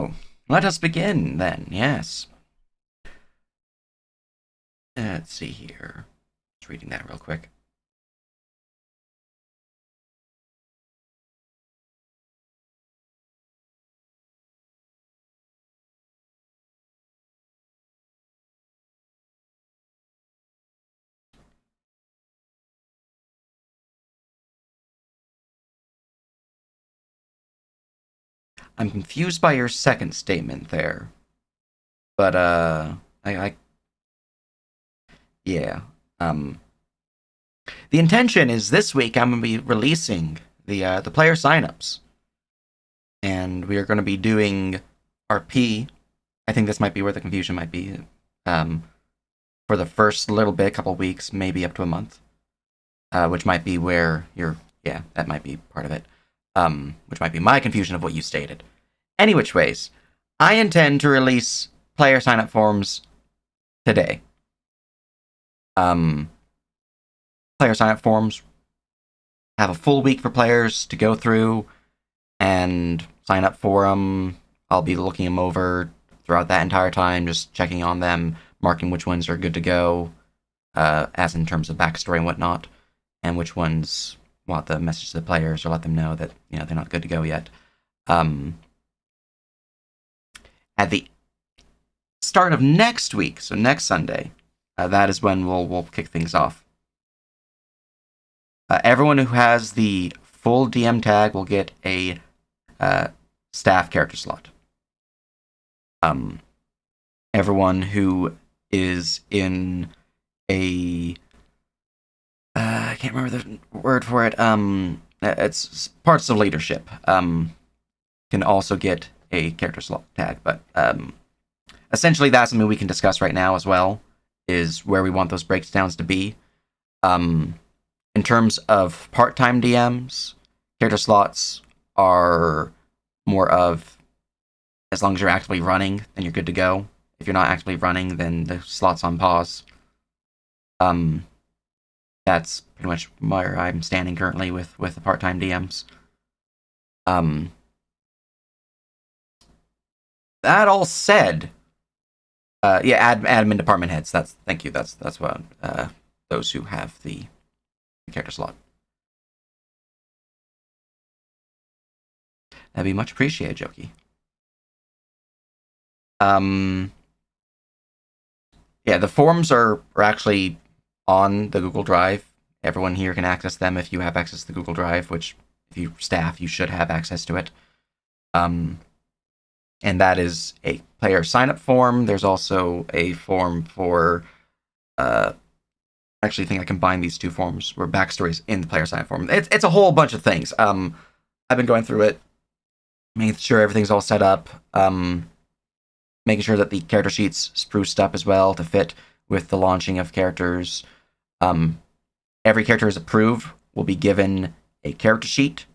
So, let us begin then, yes. Let's see here. Just reading that real quick. I'm confused by your second statement there. But, I yeah. Um, the intention is this week I'm going to be releasing the player signups. And we are going to be doing RP. I think this might be where the confusion might be. Um, for the first little bit, couple weeks, maybe up to a month. Which might be where yeah, that might be part of it. Which might be my confusion of what you stated. Any which ways, I intend to release player sign-up forms today. Player sign-up forms have a full week for players to go through and sign up for them. I'll be looking them over throughout that entire time, just checking on them, marking which ones are good to go, as in terms of backstory and whatnot, and which ones want the message to the players or let them know that they're not good to go yet. At the start of next week, so next Sunday, that is when we'll kick things off. Everyone who has the full DM tag will get a staff character slot. Everyone who is in a I can't remember the word for it. It's parts of leadership. Can also get a character slot tag, but essentially that's something we can discuss right now as well. Is where we want those breakdowns to be. In terms of part-time DMs, character slots are more of as long as you're actively running, then you're good to go. If you're not actively running, then the slot's on pause. That's pretty much where I'm standing currently with the part-time DMs. That all said, admin department heads. Thank you. That's what those who have the character slot. That'd be much appreciated, Jokey. Yeah, the forms are actually on the Google Drive. Everyone here can access them if you have access to the Google Drive, which if you staff, you should have access to it. And that is a player sign-up form. There's also a form for actually think I combined these two forms where backstories in the player sign-up form. It's a whole bunch of things. I've been going through it, making sure everything's all set up, making sure that the character sheet's spruced up as well to fit with the launching of characters. Every character is approved will be given a character sheet,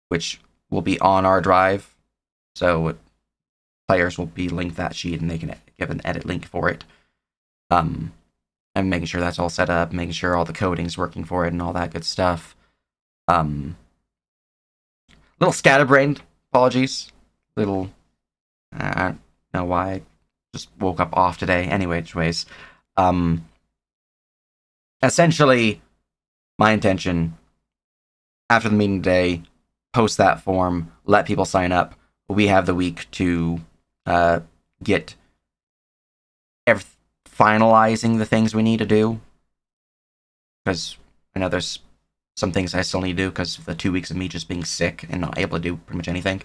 which will be on our drive. So players will be linked that sheet and they can give an edit link for it. And making sure that's all set up, making sure all the coding's working for it and all that good stuff. Little scatterbrained, apologies. I don't know why I just woke up off today. Anyways, essentially, my intention after the meeting today, post that form, let people sign up. We have the week to get finalizing the things we need to do. Because I know there's some things I still need to do because of the 2 weeks of me just being sick and not able to do pretty much anything.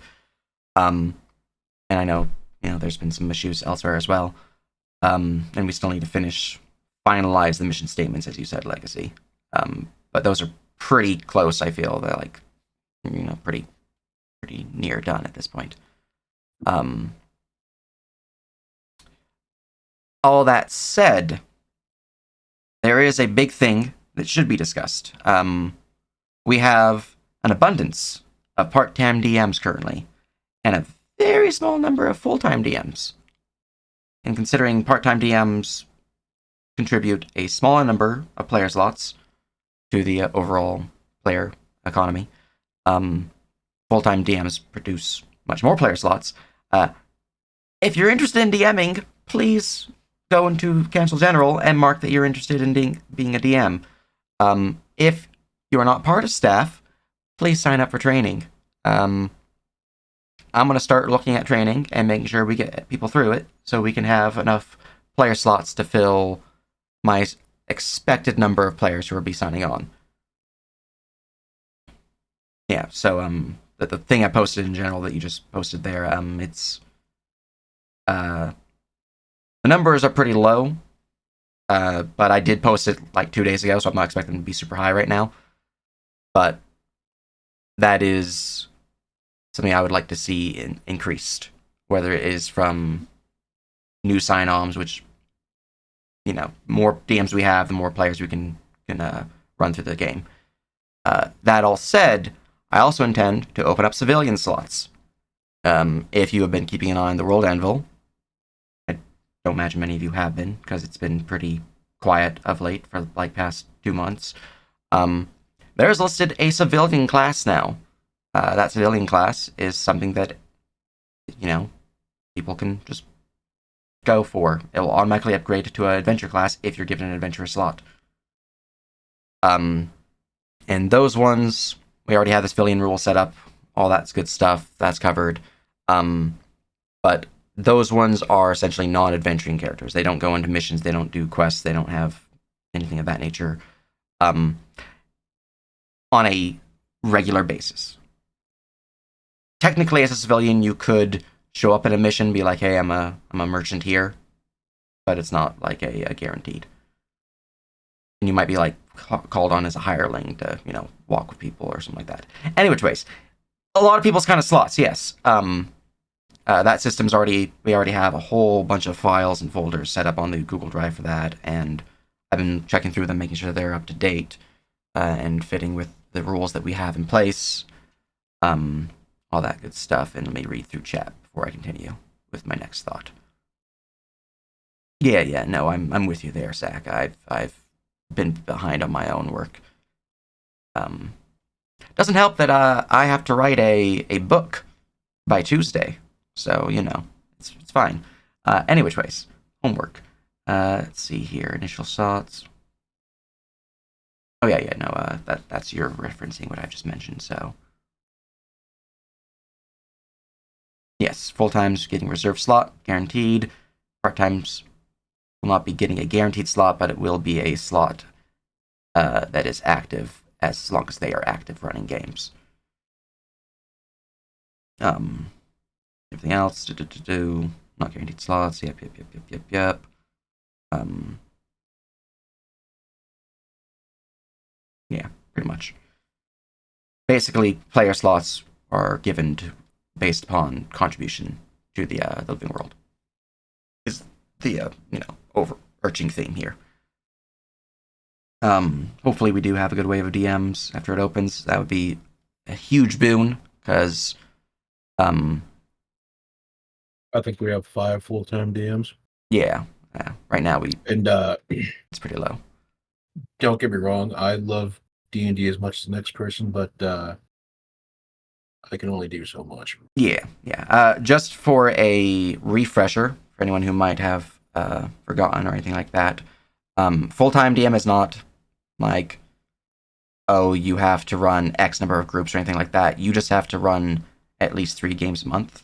And I know, there's been some issues elsewhere as well. And we still need to finalize the mission statements, as you said, Legacy. But those are pretty close, I feel. They're like, pretty near done at this point. All that said, there is a big thing that should be discussed. We have an abundance of part-time DMs currently, and a very small number of full-time DMs. And considering part-time DMs contribute a smaller number of player slots to the overall player economy, full-time DMs produce much more player slots. If you're interested in DMing, please go into Council General and mark that you're interested in being a DM. If you are not part of staff, please sign up for training. I'm going to start looking at training and making sure we get people through it so we can have enough player slots to fill my expected number of players who will be signing on. Yeah, so the thing I posted in general that you just posted there, it's the numbers are pretty low, but I did post it like 2 days ago, so I'm not expecting them to be super high right now. But that is something I would like to see increased, whether it is from new sign-ons, which, more DMs we have, the more players we can run through the game. That all said, I also intend to open up civilian slots. If you have been keeping an eye on the World Anvil, I don't imagine many of you have been, because it's been pretty quiet of late for like past 2 months. There's listed a civilian class now. That civilian class is something that, people can just go for. It will automatically upgrade to an adventure class if you're given an adventure slot. And those ones, we already have the civilian rule set up. All that's good stuff. That's covered. But those ones are essentially non-adventuring characters. They don't go into missions. They don't do quests. They don't have anything of that nature on a regular basis. Technically, as a civilian, you could show up in a mission, be like, "Hey, I'm a merchant here," but it's not like a guaranteed. And you might be like called on as a hireling to, walk with people or something like that. Any which ways, a lot of people's kind of slots, yes. That system's we already have a whole bunch of files and folders set up on the Google Drive for that, and I've been checking through them, making sure they're up to date and fitting with the rules that we have in place. All that good stuff. And let me read through chat before I continue with my next thought. Yeah, no, I'm with you there, Zach. I've been behind on my own work. Doesn't help that I have to write a book by Tuesday, so it's fine. Any which ways, homework. Let's see here. Initial thoughts. Oh yeah, no. That's you're referencing what I just mentioned. So yes, full time's getting reserved slot guaranteed. Part times will not be getting a guaranteed slot, but it will be a slot that is active as long as they are active running games. Everything else, not guaranteed slots. Yep. Yeah, pretty much. Basically, player slots are given based upon contribution to the living world. Is the overarching theme here. Hopefully we do have a good wave of DMs after it opens. That would be a huge boon, because I think we have 5 full-time DMs. Yeah. Right now and it's pretty low. Don't get me wrong, I love D&D as much as the next person, but I can only do so much. Yeah. Just for a refresher, for anyone who might have forgotten or anything like that, full-time DM is not like, oh, you have to run X number of groups or anything like that. You just have to run at least 3 games a month.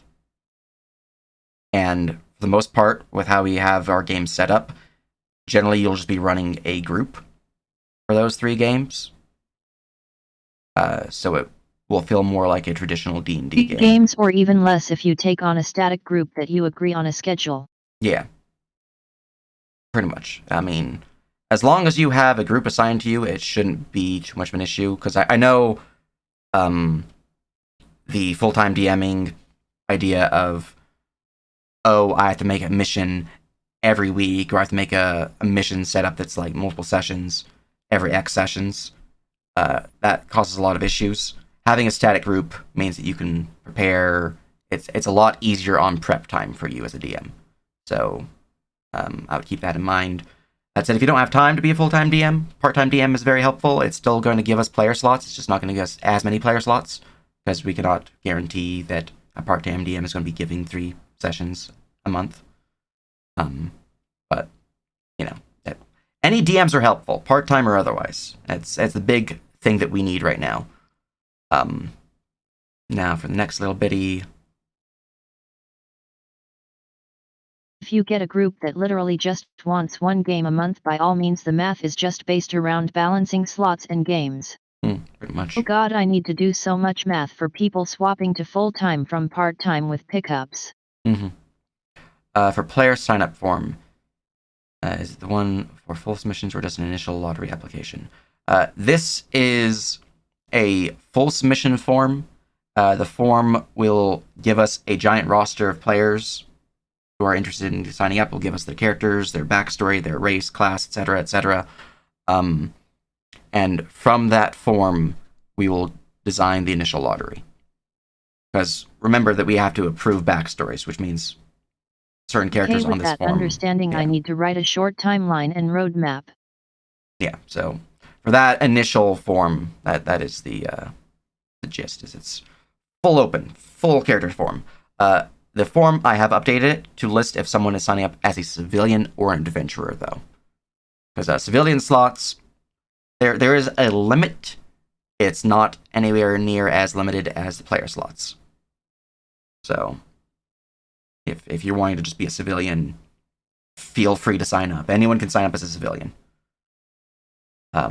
And for the most part, with how we have our games set up, generally you'll just be running a group for those 3 games. So it will feel more like a traditional D&D game. Games, or even less if you take on a static group that you agree on a schedule. Yeah. Pretty much. I mean, as long as you have a group assigned to you, it shouldn't be too much of an issue. Because I know the full-time DMing idea of, oh, I have to make a mission every week, or I have to make a mission setup that's like multiple sessions every X sessions. That causes a lot of issues. Having a static group means that you can prepare. It's a lot easier on prep time for you as a DM. So I would keep that in mind. That said, if you don't have time to be a full-time DM, part-time DM is very helpful. It's still going to give us player slots. It's just not going to give us as many player slots, because we cannot guarantee that a part-time DM is going to be giving 3 sessions a month. But any DMs are helpful, part-time or otherwise. It's the big thing that we need right now. Now for the next little bitty. If you get a group that literally just wants 1 game a month, by all means the math is just based around balancing slots and games. Pretty much. Oh god, I need to do so much math for people swapping to full-time from part-time with pickups. For player sign-up form, is it the one for full submissions or just an initial lottery application? This is a full submission form. The form will give us a giant roster of players who are interested in signing up. Will give us their characters, their backstory, their race, class, etc., etc. And from that form, we will design the initial lottery. Because remember that we have to approve backstories, which means certain characters on with this that form. understanding, I need to write a short timeline and roadmap. Yeah, so for that initial form, that is the gist. Is it's full open, full character form. The form, I have updated it to list if someone is signing up as a civilian or an adventurer, though. Because civilian slots, there is a limit. It's not anywhere near as limited as the player slots. So, if you're wanting to just be a civilian, feel free to sign up. Anyone can sign up as a civilian. Yeah,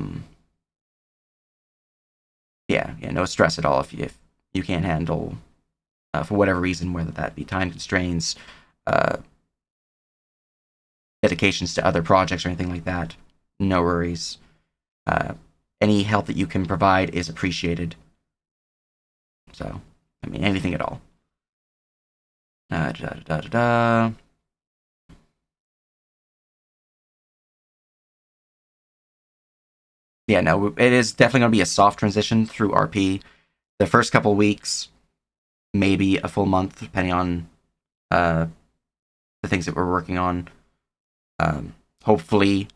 no stress at all if you can't handle, for whatever reason, whether that be time constraints, dedications to other projects or anything like that. No worries. Any help that you can provide is appreciated. So, anything at all. Yeah, no, it is definitely going to be a soft transition through RP. The first couple weeks, maybe a full month, depending on the things that we're working on. Hopefully,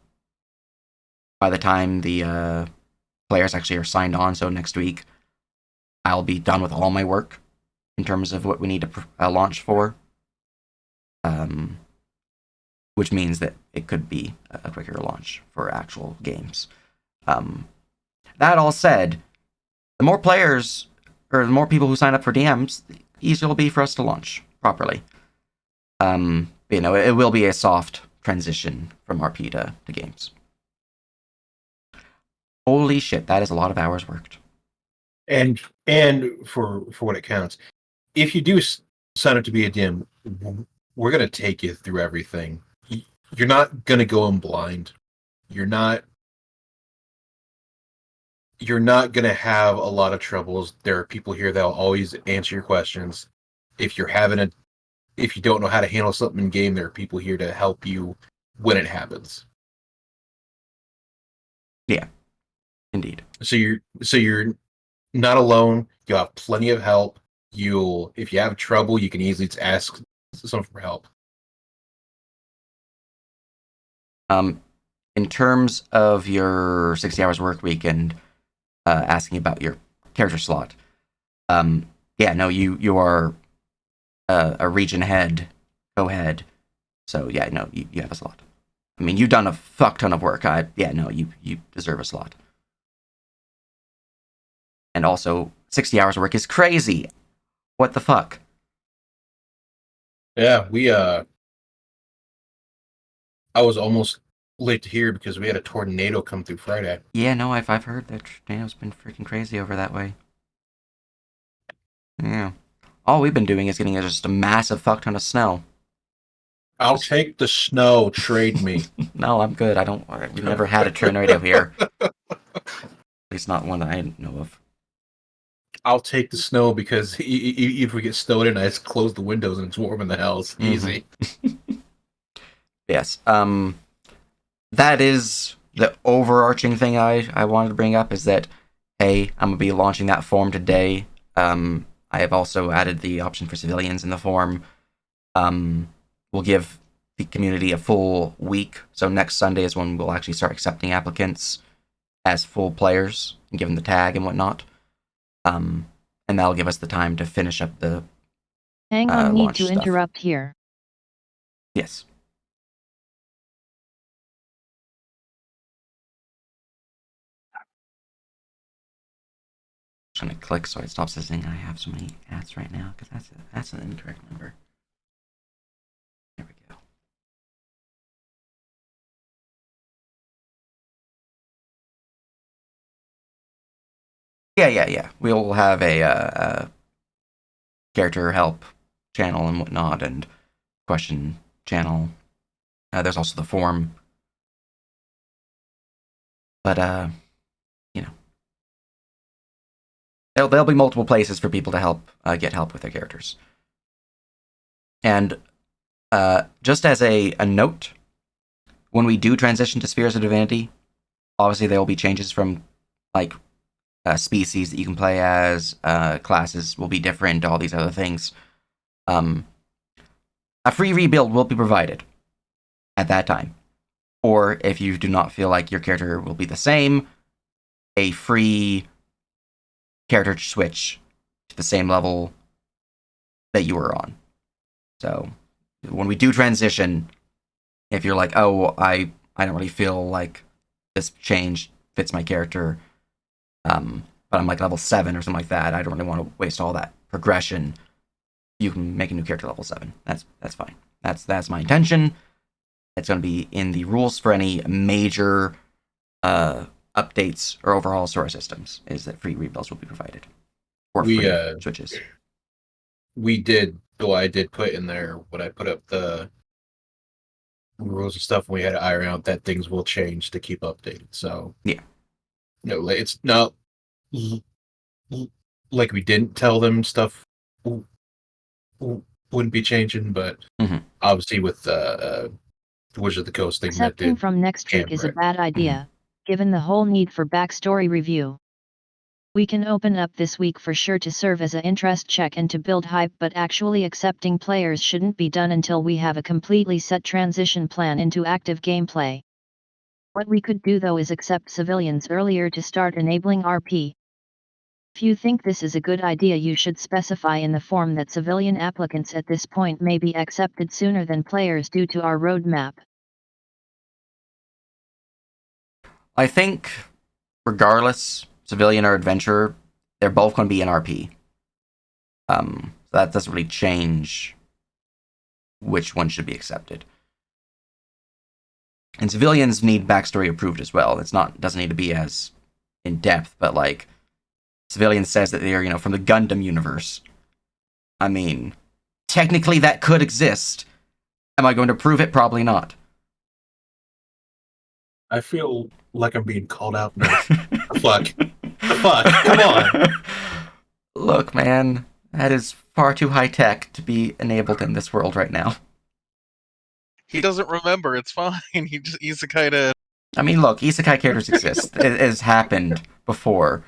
by the time the players actually are signed on, so next week, I'll be done with all my work in terms of what we need to launch for. Which means that it could be a quicker launch for actual games. That all said, the more players, or the more people who sign up for DMs, the easier it'll be for us to launch properly. It will be a soft transition from RP to games. Holy shit, that is a lot of hours worked. And for what it counts, if you do sign up to be a DM, we're gonna take you through everything. You're not gonna go in blind. You're not gonna have a lot of troubles. There are people here that will always answer your questions. If you don't know how to handle something in game, there are people here to help you when it happens. Yeah, indeed. So you're not alone. You'll have plenty of help. If you have trouble, you can easily ask someone for help. In terms of your 60 hours work week and asking about your character slot, you are a region head, co-head, so yeah, no, you have a slot. You've done a fuck ton of work. You deserve a slot. And also, 60 hours of work is crazy. What the fuck? Yeah, I was almost late to hear because we had a tornado come through Friday. Yeah, no, I've heard that tornado's been freaking crazy over that way. Yeah. All we've been doing is getting just a massive fuck ton of snow. I'll take the snow. Trade me. No, I'm good. We've never had a tornado here. At least not one that I know of. I'll take the snow because if we get snowed in, I just close the windows and it's warm in the house. Easy. Yes. That is the overarching thing I wanted to bring up is that, hey, I'm going to be launching that form today. I have also added the option for civilians in the form. We'll give the community a full week. So next Sunday is when we'll actually start accepting applicants as full players and give them the tag and whatnot. And that'll give us the time to finish up the Hang on, need launch to stuff. interrupt here. Yes. I'm going to click so it stops saying I have so many ads right now, because that's an incorrect number. There we go. Yeah. We'll have a character help channel and whatnot, and question channel. There's also the forum. But, there'll be multiple places for people to help get help with their characters. And just as a note, when we do transition to Spheres of Divinity, obviously there will be changes from, like, species that you can play as, classes will be different, all these other things. A free rebuild will be provided at that time. Or if you do not feel like your character will be the same, a free character switch to the same level that you were on. So when we do transition, if you're like, oh, I don't really feel like this change fits my character, but I'm like level 7 or something like that, I don't really want to waste all that progression, you can make a new character level 7. That's fine. That's my intention. It's going to be in the rules for any major updates or overhaul store systems, is that free rebuilds will be provided. Or free switches. I did put in there when I put up the rules and stuff, and we had to iron out that things will change to keep updated. So yeah, no, it's not like we didn't tell them stuff wouldn't be changing, but obviously with the Wizard of the Coast thing that Accepting did from next week is a bad idea, given the whole need for backstory review. We can open up this week for sure to serve as an interest check and to build hype, but actually accepting players shouldn't be done until we have a completely set transition plan into active gameplay. What we could do though is accept civilians earlier to start enabling RP. If you think this is a good idea, you should specify in the form that civilian applicants at this point may be accepted sooner than players due to our roadmap. I think, regardless, civilian or adventurer, they're both going to be in RP. So that doesn't really change which one should be accepted. And civilians need backstory approved as well. Doesn't need to be as in depth, but like civilian says that they're, from the Gundam universe. I mean, technically that could exist. Am I going to prove it? Probably not. I feel like I'm being called out now. Fuck. Come on. Look, man, that is far too high tech to be enabled in this world right now. He doesn't remember. It's fine. He's a kind of. I mean, look, isekai characters exist. It has happened before,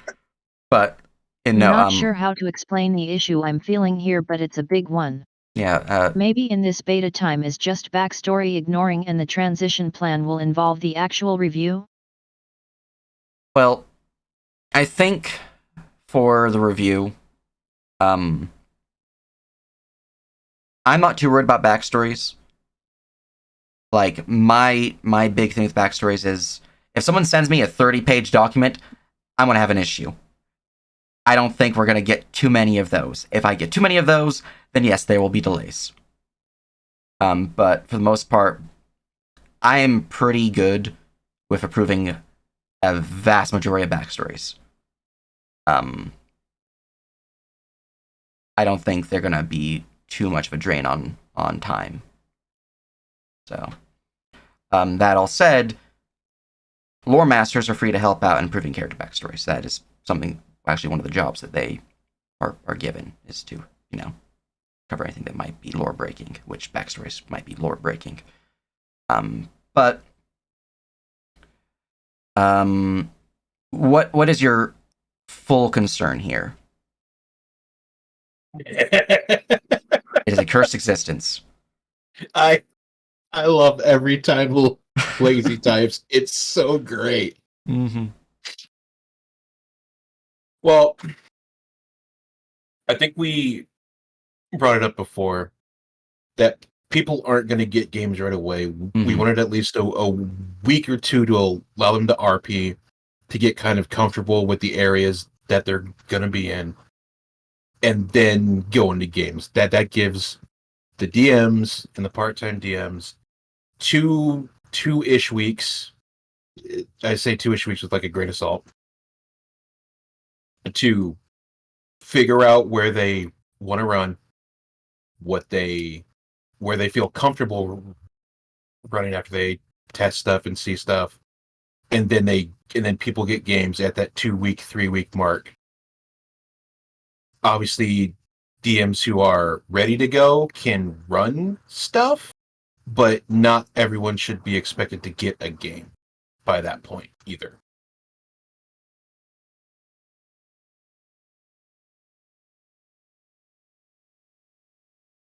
but I'm not sure how to explain the issue I'm feeling here, but it's a big one. Yeah. Maybe in this beta time is just backstory ignoring, and the transition plan will involve the actual review? Well, I think for the review, I'm not too worried about backstories. Like, my big thing with backstories is, if someone sends me a 30-page document, I'm going to have an issue. I don't think we're going to get too many of those. If I get too many of those, then yes, there will be delays. But for the most part, I am pretty good with approving a vast majority of backstories. I don't think they're going to be too much of a drain on time. So, that all said, lore masters are free to help out in improving character backstories. That is something, actually one of the jobs that they are given, is to, cover anything that might be lore breaking, which backstories might be lore breaking. But what is your full concern here? It is a cursed existence. I love every time Lazy types. It's so great. Mm-hmm. Well, I think we brought it up before that people aren't going to get games right away. We Mhm. wanted at least a week or two to allow them to RP, to get kind of comfortable with the areas that they're going to be in, and then go into games. That gives the DMs and the part-time DMs two-ish weeks. I say 2-ish weeks with like a grain of salt, to figure out where they want to run, where they feel comfortable running after they test stuff and see stuff, and then people get games at that 2-week, 3-week mark. Obviously, DMs who are ready to go can run stuff, but not everyone should be expected to get a game by that point either.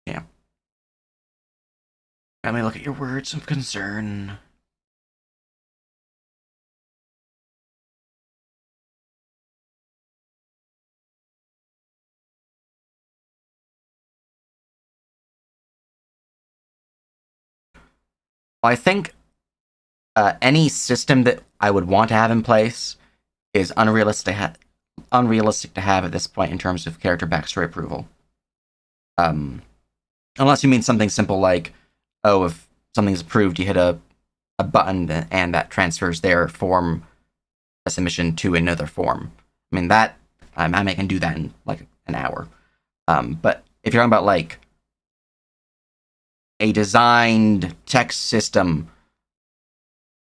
Yeah. Let me look at your words of concern. I think any system that I would want to have in place is unrealistic to have at this point in terms of character backstory approval. Unless you mean something simple like, oh, if something's approved, you hit a button and that transfers their form submission to another form. I mean, that I can do that in like an hour. But if you're talking about like a designed text system,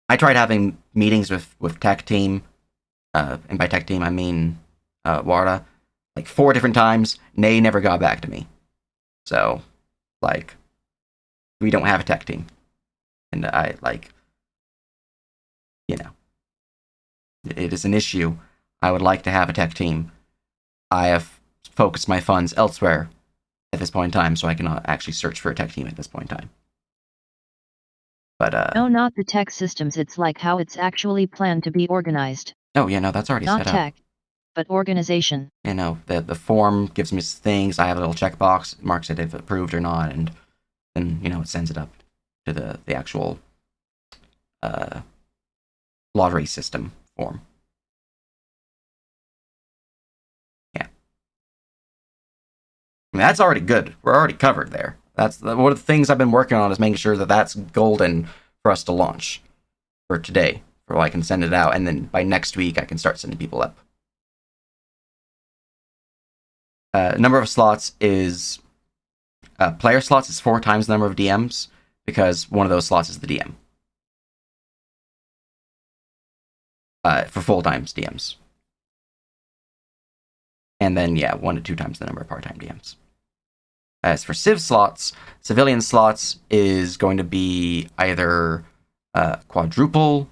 I tried having meetings with tech team, and by tech team I mean Warda, like 4 different times. They never got back to me. So, like, we don't have a tech team, and I like, you know, it is an issue. I would like to have a tech team. I have focused my funds elsewhere at this point in time, so I cannot actually search for a tech team at this point in time. But No, not the tech systems. It's like how it's actually planned to be organized. oh yeah, no, that's already Not set up. tech, but organization. You know, the form gives me things. I have a little checkbox, it marks it if approved or not, and then it sends it up to the actual lottery system form. Yeah, I mean that's already good. We're already covered there. That's one of the things I've been working on, is making sure that that's golden for us to launch for today. For I can send it out, and then by next week I can start sending people up. Number of slots is player slots is 4 times the number of DMs, because one of those slots is the DM. For full-time DMs. And then, 1 to 2 times the number of part-time DMs. As for civilian slots is going to be either quadruple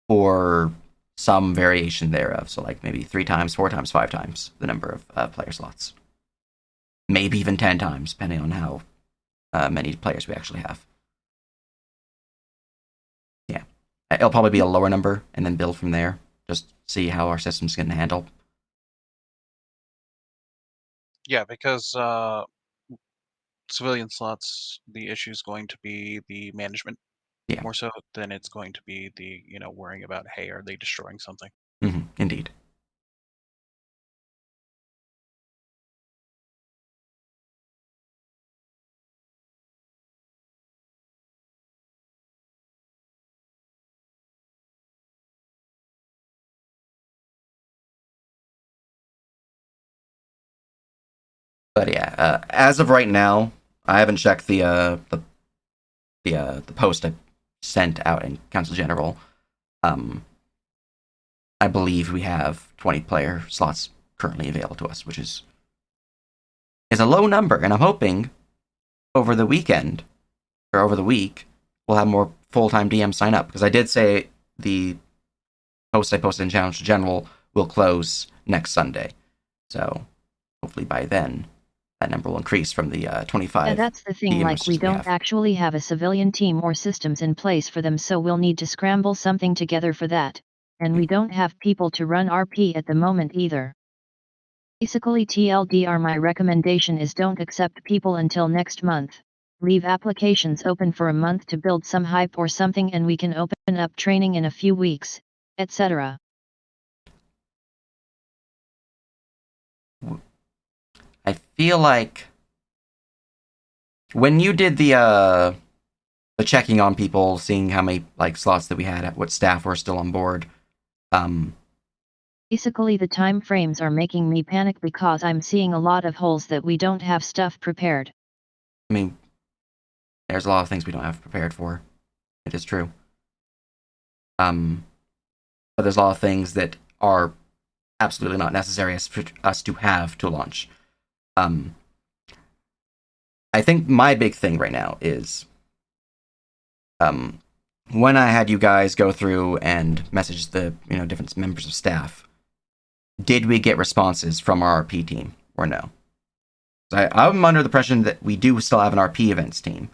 or some variation thereof. So, like maybe 3 times, 4 times, 5 times the number of player slots. Maybe even 10 times, depending on how many players we actually have. Yeah. It'll probably be a lower number and then build from there. Just see how our system's going to handle. Yeah, because civilian slots, the issue is going to be the management, Yeah. more so than it's going to be the worrying about, hey, are they destroying something? Indeed. But yeah, as of right now, I haven't checked the post I sent out in Council General. I believe we have 20 player slots currently available to us, which is a low number, and I'm hoping over the weekend or over the week we'll have more full-time DMs sign up, because I did say the post I posted in Challenge General will close next Sunday, so hopefully by then that number will increase from the 25. Yeah, that's the thing, like we don't actually have a civilian team or systems in place for them, so we'll need to scramble something together for that, and we don't have people to run RP at the moment either. Basically TLDR, my recommendation is don't accept people until next month. Leave applications open for a month to build some hype or something, and we can open up training in a few weeks, etc. I feel like when you did the checking on people, seeing how many like slots that we had, what staff were still on board, Basically the time frames are making me panic because I'm seeing a lot of holes that we don't have stuff prepared. I mean, there's a lot of things we don't have prepared for. It is true. But there's a lot of things that are absolutely not necessary for us to have to launch. I think my big thing right now is when I had you guys go through and message the different members of staff, did we get responses from our RP team or no? I'm under the impression that we do still have an RP events team,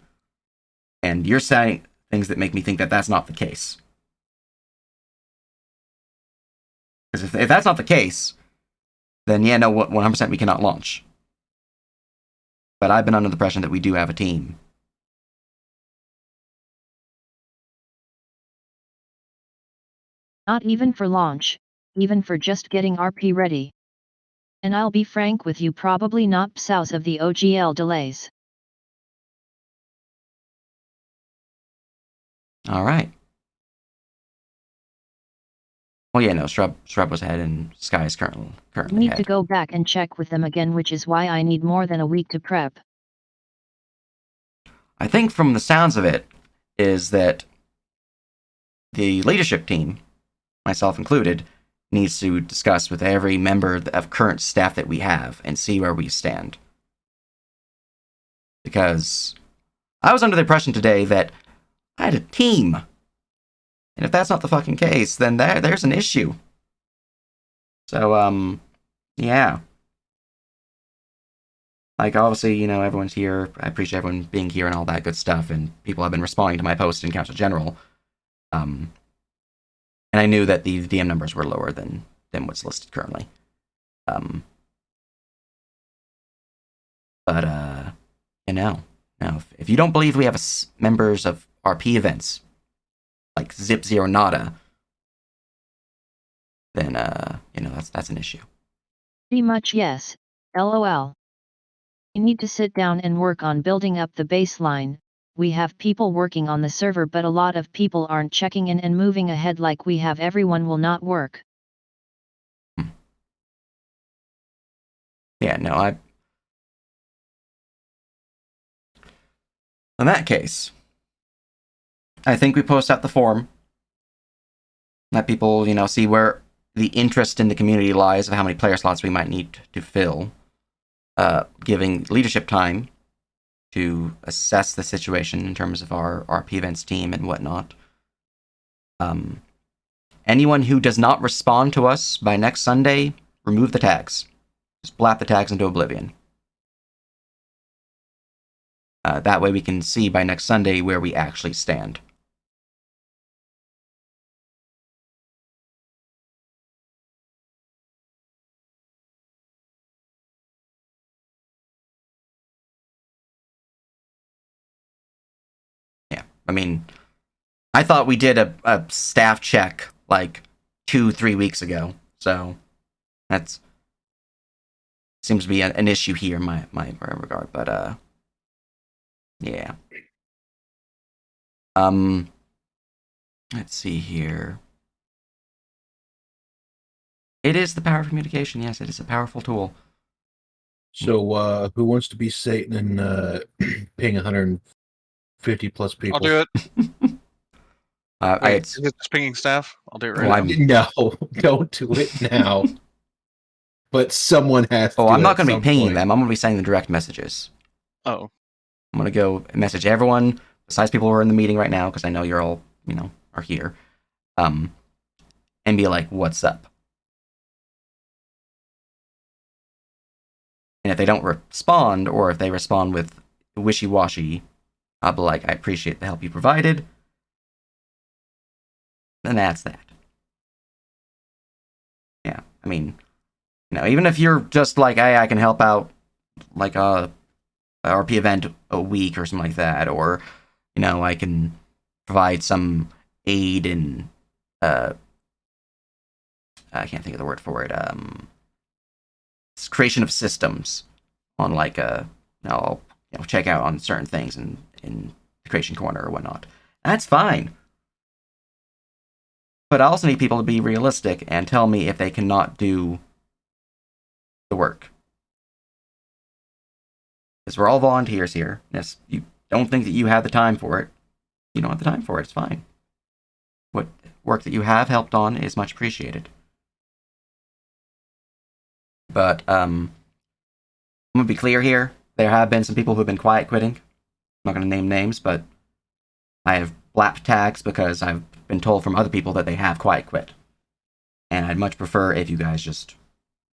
and you're saying things that make me think that that's not the case. Because if that's not the case, then yeah, no, 100% we cannot launch. But I've been under the impression that we do have a team. Not even for launch, even for just getting RP ready. And I'll be frank with you, probably not because of the OGL delays. All right. Well, yeah, no, Shrub was ahead, and Sky is currently Need ahead. to go back and check with them again, which is why I need more than a week to prep. I think from the sounds of it, is that the leadership team, myself included, needs to discuss with every member of current staff that we have and see where we stand. Because I was under the impression today that I had a team. And if that's not the fucking case, then there's an issue. So, yeah. Like, obviously, everyone's here. I appreciate everyone being here and all that good stuff, and people have been responding to my post in Council General. And I knew that the DM numbers were lower than what's listed currently. But, now, if you don't believe we have members of RP events, like Zip Zero Nada, then, that's an issue. Pretty much yes, LOL. We need to sit down and work on building up the baseline. We have people working on the server, but a lot of people aren't checking in and moving ahead like we have. Everyone will not work. Yeah, no, in that case, I think we post out the form. Let people, see where the interest in the community lies of how many player slots we might need to fill. Giving leadership time to assess the situation in terms of our RP events team and whatnot. Anyone who does not respond to us by next Sunday, remove the tags. Just blap the tags into oblivion. That way we can see by next Sunday where we actually stand. Yeah, I mean, I thought we did a staff check like 2-3 weeks ago, so that's seems to be an issue here in my regard. But yeah. Let's see here. It is the power of communication. Yes, it is a powerful tool. So, who wants to be Satan and ping 150 plus people? I'll do it. Wait, It's is it just pinging staff? I'll do it right Well, now. No, don't do it now. But someone has to. I'm do it not at going to some be pinging point. them. I'm going to be sending the direct messages. Oh, I'm going to go message everyone besides people who are in the meeting right now, because I know you're all, are here. And be like, what's up? And if they don't respond, or if they respond with wishy-washy, I'll be like, I appreciate the help you provided. Then that's that. Yeah, I mean, Even if you're just like, hey, I can help out like a RP event a week or something like that, or I can provide some aid in I can't think of the word for it. Creation of systems on like I'll check out on certain things in the creation corner or whatnot. That's fine. But I also need people to be realistic and tell me if they cannot do the work. Because we're all volunteers here. Yes, you don't think that you have the time for it. You don't have the time for it. It's fine. What work that you have helped on is much appreciated. But I'm gonna be clear here. There have been some people who've been quiet quitting. I'm not gonna name names, but I have blap tags because I've been told from other people that they have quiet quit. And I'd much prefer if you guys just.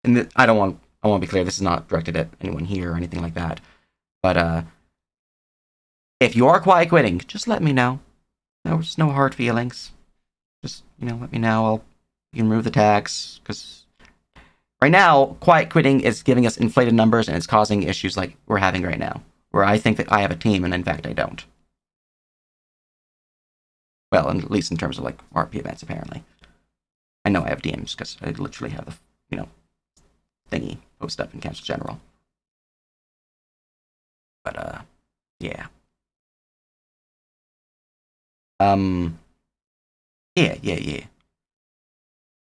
I want to be clear. This is not directed at anyone here or anything like that. But if you are quiet quitting, just let me know. There's no hard feelings. Just let me know. You can remove the tags because right now, quiet quitting is giving us inflated numbers and it's causing issues like we're having right now, where I think that I have a team and in fact I don't. Well, at least in terms of like RP events, apparently. I know I have DMs because I literally have the thingy posted up in Council General. But yeah. Yeah.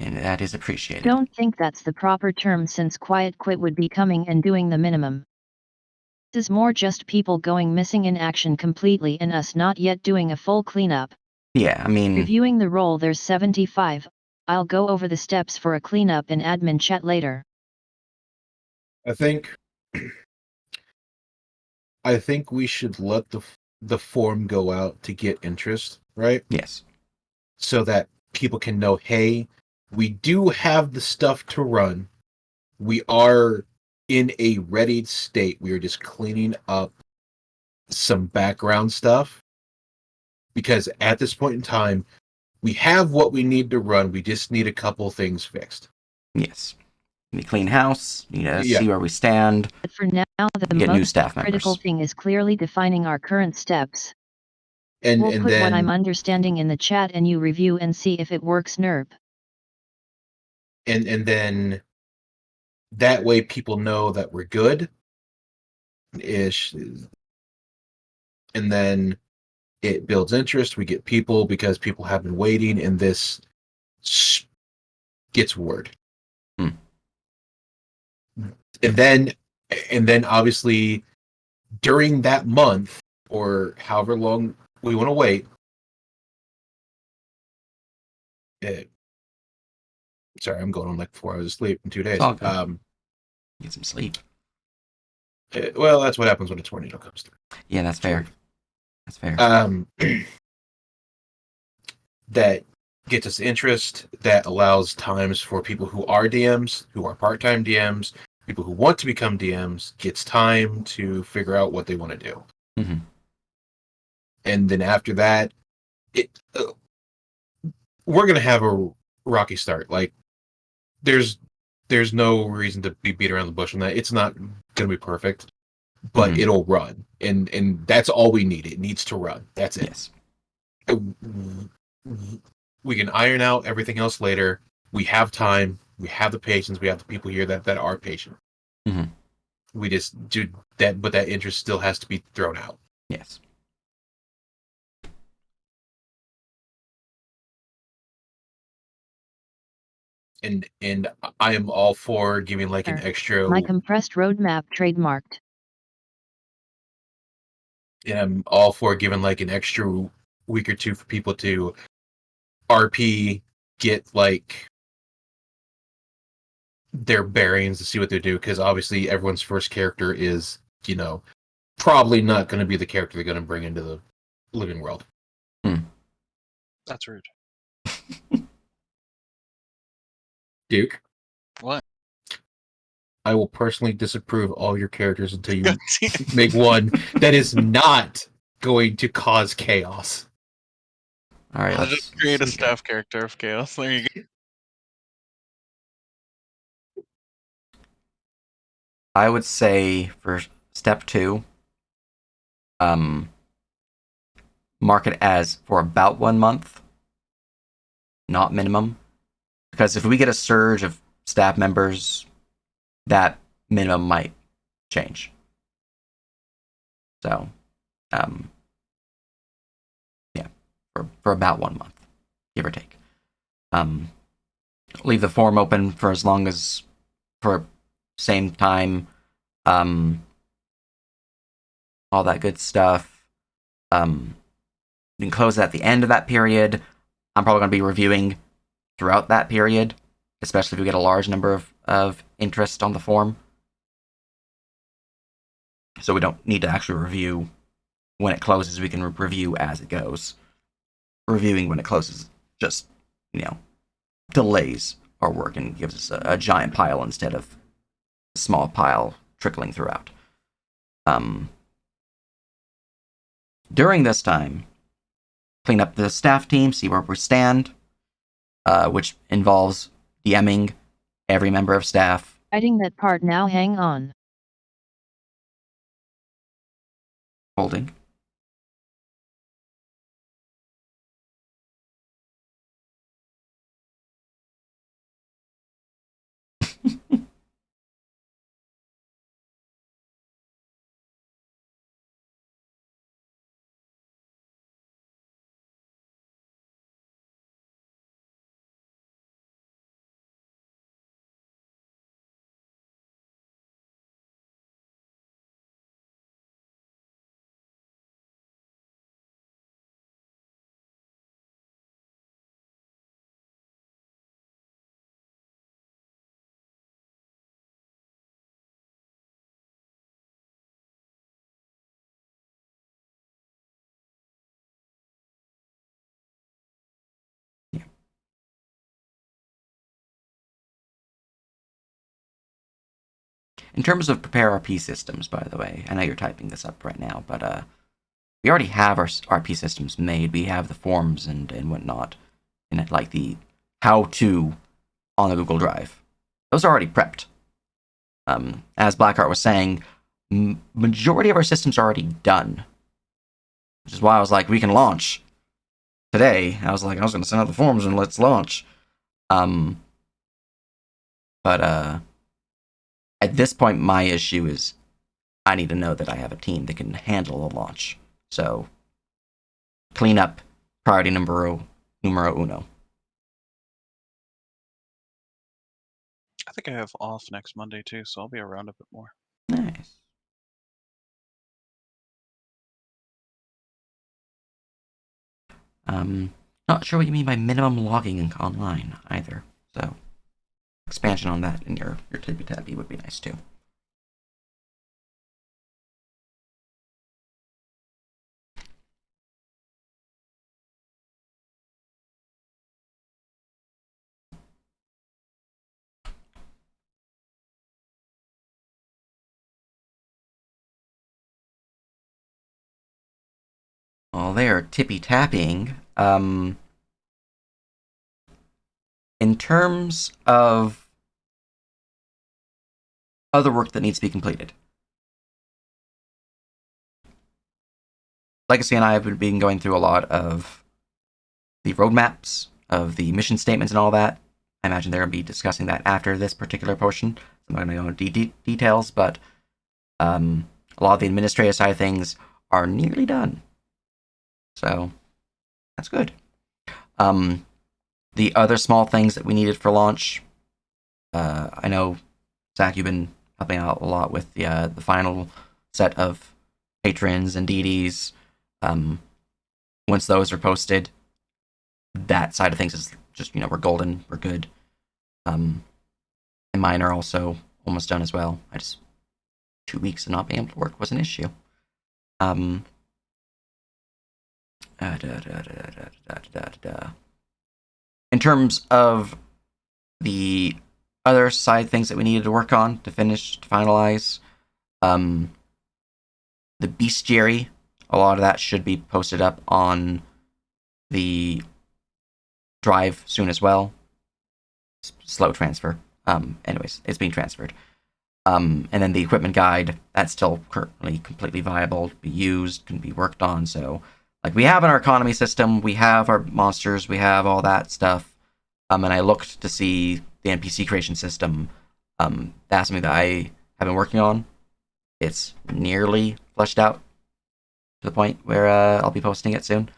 And that is appreciated. Don't think that's the proper term since quiet quit would be coming and doing the minimum. This is more just people going missing in action completely and us not yet doing a full cleanup. Yeah, I mean... Reviewing the role, there's 75. I'll go over the steps for a cleanup in admin chat later. I think we should let the form go out to get interest, right? Yes. So that people can know, hey, we do have the stuff to run. We are in a readied state. We are just cleaning up some background stuff. Because at this point in time, we have what we need to run. We just need a couple things fixed. Yes. We need to clean house. We need to see where we stand. But for now, the get new most staff critical members. thing is clearly defining our current steps. And we'll put then what I'm understanding in the chat and you review and see if it works, NERP. And then that way people know that we're good-ish. And then it builds interest. We get people because people have been waiting, and this gets word. Hmm. And then obviously during that month or however long we want to wait, sorry, I'm going on like 4 hours of sleep in 2 days. It's all good. Get some sleep. Well, that's what happens when a tornado comes through. Yeah, that's fair. That's fair. That gets us interest, that allows times for people who are DMs, who are part-time DMs, people who want to become DMs, gets time to figure out what they want to do. Mm-hmm. And then after that, we're going to have a rocky start. Like, there's no reason to be beat around the bush on that. It's not going to be perfect, but it'll run. And that's all we need. It needs to run. That's it. Yes. We can iron out everything else later. We have time. We have the patience. We have the people here that are patient. Mm-hmm. We just do that, but that interest still has to be thrown out. Yes. And I am all for giving like an extra. My compressed roadmap trademarked. And I'm all for giving like an extra week or two for people to RP, get like their bearings to see what they do, because obviously everyone's first character is, probably not going to be the character they're going to bring into the living world. That's rude. Duke? What? I will personally disapprove all your characters until you make one that is not going to cause chaos. All right, I'll just create a staff character of chaos. There you go. I would say for step 2, mark it as for about 1 month, not minimum. Because if we get a surge of staff members, that minimum might change. So, yeah, for about 1 month, give or take. Leave the form open for as long as, for same time, all that good stuff. You can close it at the end of that period. I'm probably going to be reviewing throughout that period, especially if we get a large number of interest on the form. So we don't need to actually review when it closes. We can review as it goes. Reviewing when it closes just, delays our work and gives us a giant pile instead of a small pile trickling throughout. During this time, clean up the staff team, see where we stand, which involves DMing every member of staff. Writing that part now, hang on. Holding. In terms of prepare RP systems, by the way, I know you're typing this up right now, but we already have our RP systems made. We have the forms and whatnot, and like the how-to on the Google Drive. Those are already prepped. As Blackheart was saying, majority of our systems are already done, which is why I was like, we can launch today. I was going to send out the forms and let's launch. But at this point, my issue is I need to know that I have a team that can handle the launch. So, clean up, priority numero uno. I think I have off next Monday too, so I'll be around a bit more. Nice. Not sure what you mean by minimum logging online either. So, expansion on that in your tippy tappy would be nice too. While they're tippy tapping, in terms of other work that needs to be completed, Legacy and I have been going through a lot of the roadmaps, of the mission statements and all that. I imagine they're going to be discussing that after this particular portion. I'm not going to go into details, but a lot of the administrative side of things are nearly done. So, that's good. The other small things that we needed for launch, I know, Zach, you've been helping out a lot with the final set of patrons and DDs. Once those are posted, that side of things is just, we're golden, we're good. And mine are also almost done as well. 2 weeks of not being able to work was an issue. In terms of the other side things that we needed to work on to finalize, the bestiary, a lot of that should be posted up on the drive soon as well. Slow transfer. Anyways, it's being transferred. And then the equipment guide, that's still currently completely viable to be used, can be worked on. So, like, we have in our economy system, we have our monsters, we have all that stuff. And I looked to see the NPC creation system. That's something that I have been working on. It's nearly fleshed out to the point where I'll be posting it soon.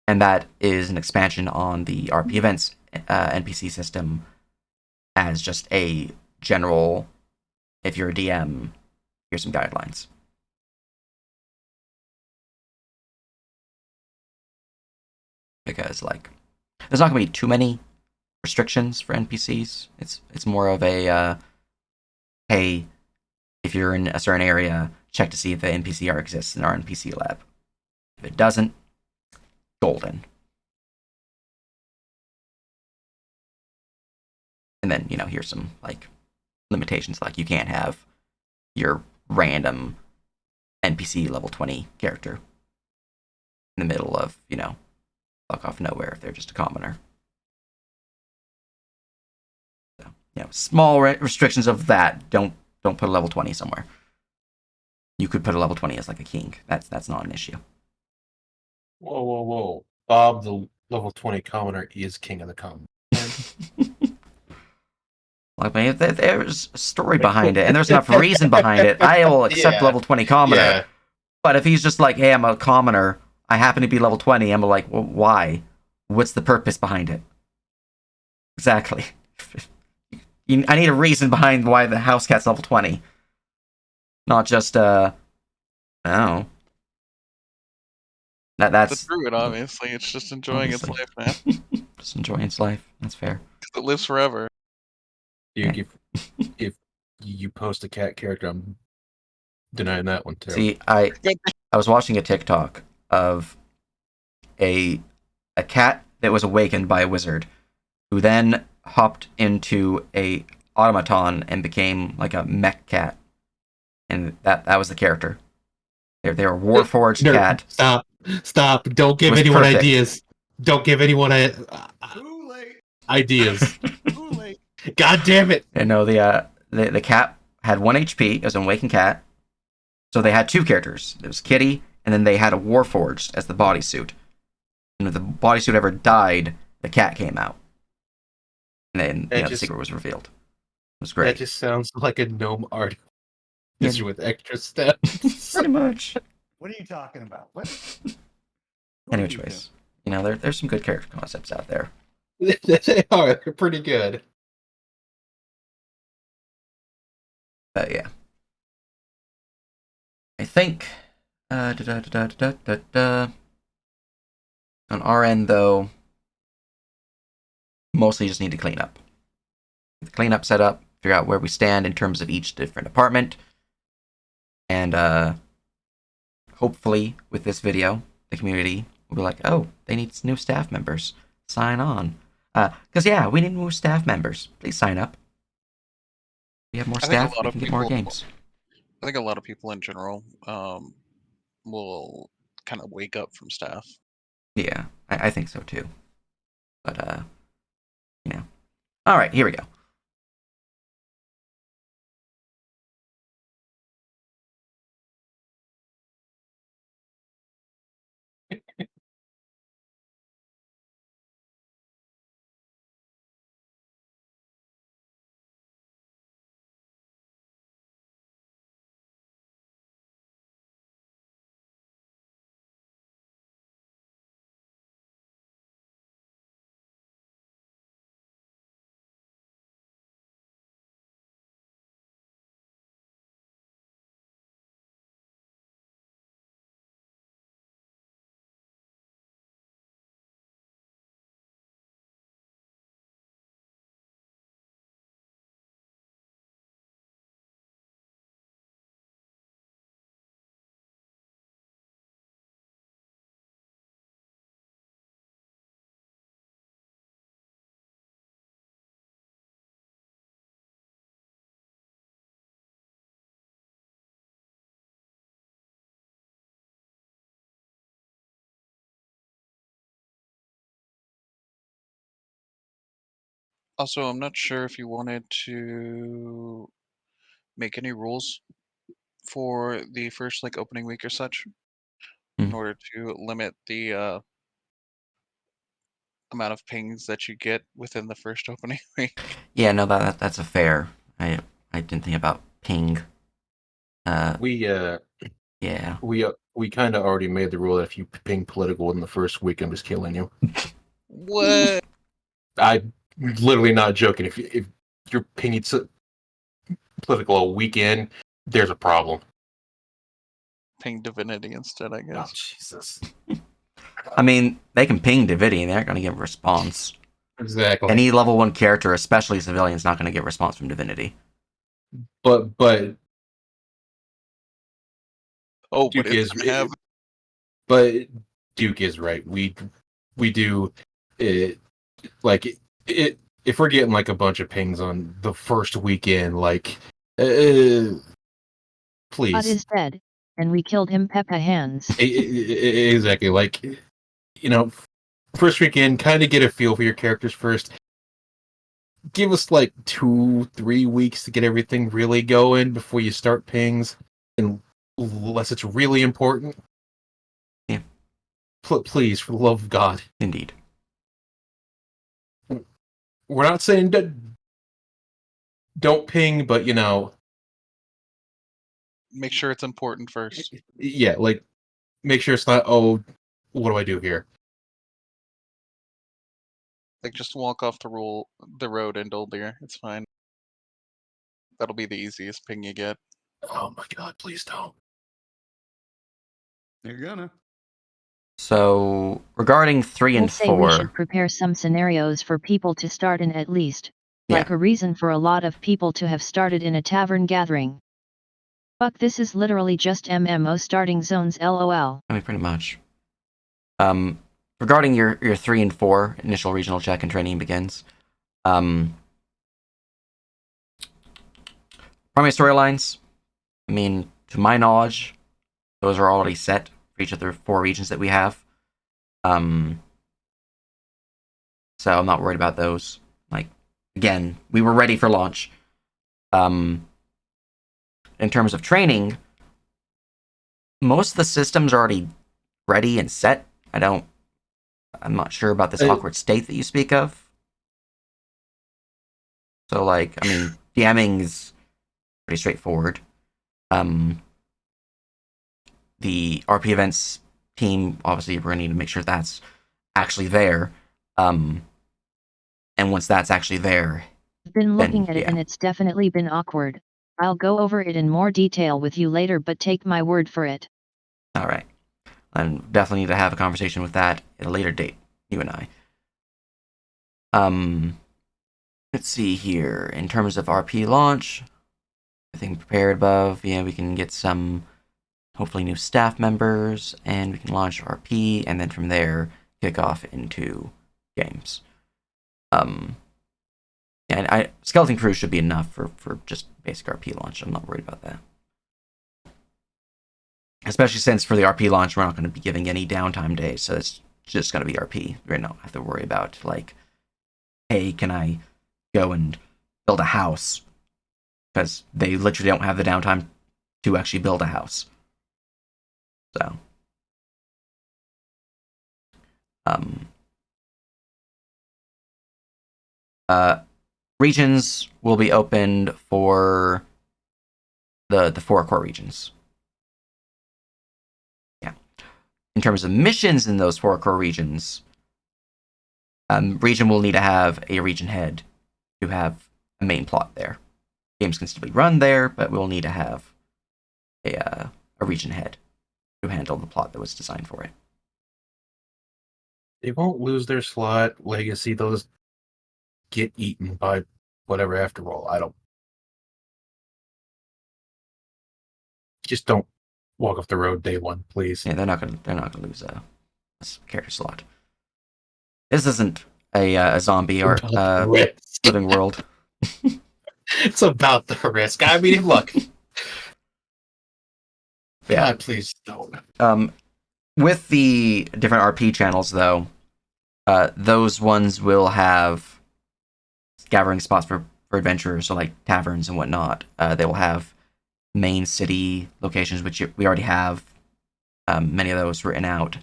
And that is an expansion on the RP events NPC system as just a general, if you're a DM, here's some guidelines. Because, like, there's not going to be too many restrictions for NPCs. It's more of a, hey, if you're in a certain area, check to see if the NPC art exists in our NPC lab. If it doesn't, golden. And then, here's some, like, limitations, like you can't have your random NPC level 20 character in the middle of, fuck off nowhere if they're just a commoner. So, small restrictions of that. Don't put a level 20 somewhere. You could put a level 20 as like a king. That's not an issue. Whoa. Bob, the level 20 commoner, is king of the common. Like, if there's a story behind it and there's enough reason behind it, I will accept level 20 commoner. Yeah. But if he's just like, hey, I'm a commoner, I happen to be level 20, I'm like, well, why? What's the purpose behind it? Exactly. I need a reason behind why the house cat's level 20. Not just, I don't know. That's the druid, obviously. It's just enjoying its life, man. Just enjoying its life. That's fair. Because it lives forever. Dude, if you post a cat character, I'm denying that one too. See, I was watching a TikTok of a cat that was awakened by a wizard, who then hopped into a automaton and became like a mech cat, and that was the character. They were Warforged cat. Stop! Don't give anyone ideas. Don't give anyone ideas. Too late. God damn it! And no, the cat had 1 HP. It was an awakened cat. So they had two characters. There was Kitty, and then they had a Warforged as the bodysuit. And if the bodysuit ever died, the cat came out. And then the secret was revealed. It was great. That just sounds like a gnome art with extra steps. Pretty much. What are you talking about? What? Anyways, there's some good character concepts out there. They are. They're pretty good. But yeah. I think on our end, though, mostly just need to clean up. The cleanup set up, figure out where we stand in terms of each different department, and hopefully with this video, the community will be like, oh, they need new staff members. Sign on. Because, we need more staff members. Please sign up. We have more staff, we can get more games. I think a lot of people in general will kind of wake up from staff. Yeah, I think so too. But, All right, here we go. Also, I'm not sure if you wanted to make any rules for the first like opening week or such in order to limit the amount of pings that you get within the first opening week. Yeah, no, that's a fair. I didn't think about ping. We Yeah. we kind of already made the rule that if you ping political in the first week, I'm just killing you. What? I'm literally not joking. If you're pinging political a weekend, there's a problem. Ping divinity instead, I Oh guess. Jesus! I mean, they can ping Divinity and they're not going to get a response. Exactly. Any level 1 character, especially civilian, is not going to get response from Divinity. But Oh, but Duke it's is gonna have but Duke is right. We do it like it if we're getting like a bunch of pings on the first weekend, like God please. is dead, and we killed him Peppa hands. Exactly. Like, first weekend, kind of get a feel for your characters first. Give us like 2-3 weeks to get everything really going before you start pings, unless it's really important. Yeah. Please, for the love of God. Indeed. We're not saying don't ping, but make sure it's important first. yeah, like make sure it's not, oh, what do I do here? Like just walk off the road in Dolbeer. It's fine. That'll be the easiest ping you get. Oh my God, please don't. You're gonna. So, regarding 3 We'll and say we 4, should prepare some scenarios for people to start in at least, Yeah. like a reason for a lot of people to have started in a tavern gathering. Fuck, this is literally just MMO starting zones lol. I mean, pretty much. Regarding your 3 and 4, initial regional check and training begins. Primary storylines, I mean, to my knowledge, those are already set for each of the 4 regions that we have. So I'm not worried about those. Like, again, we were ready for launch. In terms of training, most of the systems are already ready and set. I'm not sure about this awkward state that you speak of. So, like, I mean, DMing is pretty straightforward. The RP events team, obviously, we're going to need to make sure that's actually there. And once that's actually there, I've been looking at it yeah. and it's definitely been awkward. I'll go over it in more detail with you later, but take my word for it. All right. And definitely need to have a conversation with that at a later date, you and I. Let's see here. In terms of RP launch, everything prepared above. Yeah, we can get some, hopefully, new staff members, and we can launch RP, and then from there, kick off into games. And Skeleton Crew should be enough for just basic RP launch. I'm not worried about that. Especially since for the RP launch, we're not going to be giving any downtime days, so it's just going to be RP. We don't have to worry about, like, hey, can I go and build a house? Because they literally don't have the downtime to actually build a house. So, regions will be opened for the 4 core regions. Yeah. In terms of missions in those 4 core regions, region will need to have a region head to have a main plot there. Games can still be run there, but we'll need to have a region head to handle the plot that was designed for it. They won't lose their slot. Legacy, those get eaten by whatever after all. I don't. Just don't walk off the road day one, please. Yeah, they're not gonna lose a character slot. This isn't a zombie or living world. It's about the risk. I mean, look. Yeah, God, please don't. With the different RP channels, though, those ones will have gathering spots for for adventurers, so like taverns and whatnot. They will have main city locations, which we already have many of those written out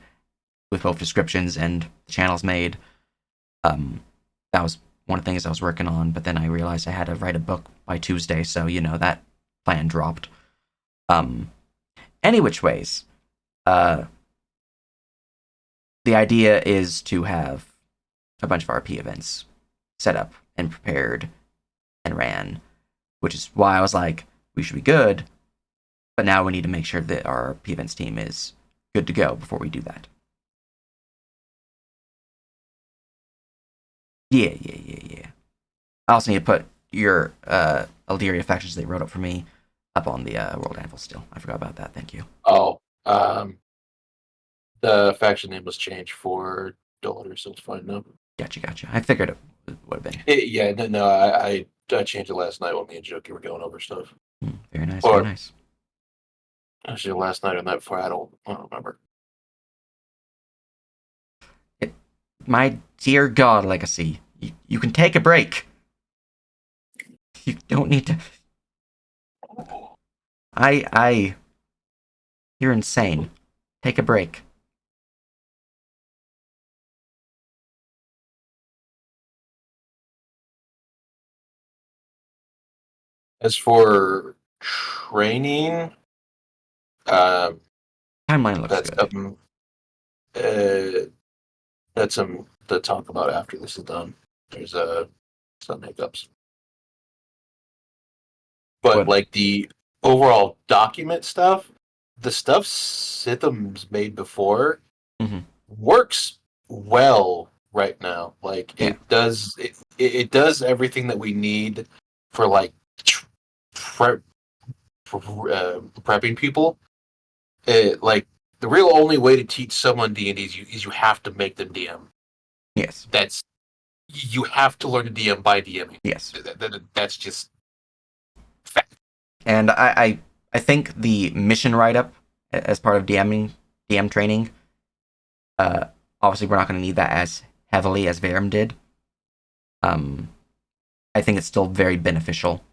with both descriptions and channels made. That was one of the things I was working on, but then I realized I had to write a book by Tuesday, so that plan dropped. Any which ways, the idea is to have a bunch of RP events set up and prepared and ran, which is why I was like, we should be good, but now we need to make sure that our RP events team is good to go before we do that. Yeah. I also need to put your Eldiria factions they wrote up for me up on the World Anvil still. I forgot about that. Thank you. Oh, the faction name was changed for Dollar, so it's fine now. Gotcha. I figured it would have been. I changed it last night when me and Jokey were going over stuff. Very nice, Or- very nice. Actually, last night or the night before, I don't remember. My dear God, Legacy, you can take a break. You don't need to. You're insane. Take a break. As for training, Timeline looks that's good. something. That's something to talk about after this is done. There's some hiccups, but What? like the overall document stuff, the stuff Sithem's made before Mhm. works well right now. Like Yeah. it does everything that we need for like prepping people. Like the real only way to teach someone D&D is you have to make them DM. Yes. You have to learn to DM by DMing. Yes. That's just fact. And I think the mission write up as part of DM training. Obviously, we're not going to need that as heavily as Verum did. I think it's still very beneficial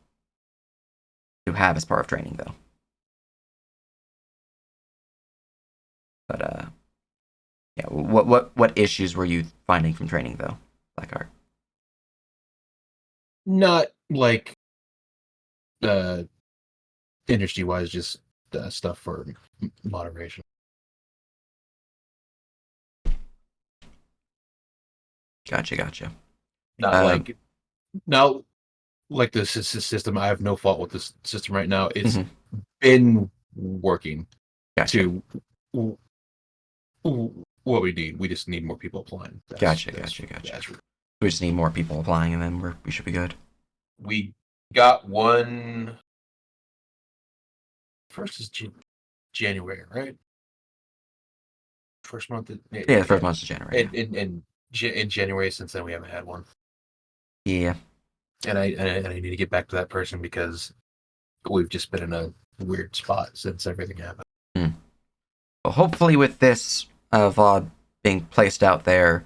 to have as part of training, though. But yeah. What issues were you finding from training, though, Blackheart? Not like industry wise, just stuff for moderation. Gotcha. Not like the system. I have no fault with this system right now. It's Mhm. been working Gotcha. to what we need. We just need more people applying. Gotcha. that's- We just need more people applying, and then we should be good. We got one. First is January, right? First month. Yeah, the first month's of January. In January. Since then, we haven't had one. Yeah. And I need to get back to that person because we've just been in a weird spot since everything happened. Well, hopefully, with this VOD being placed out there,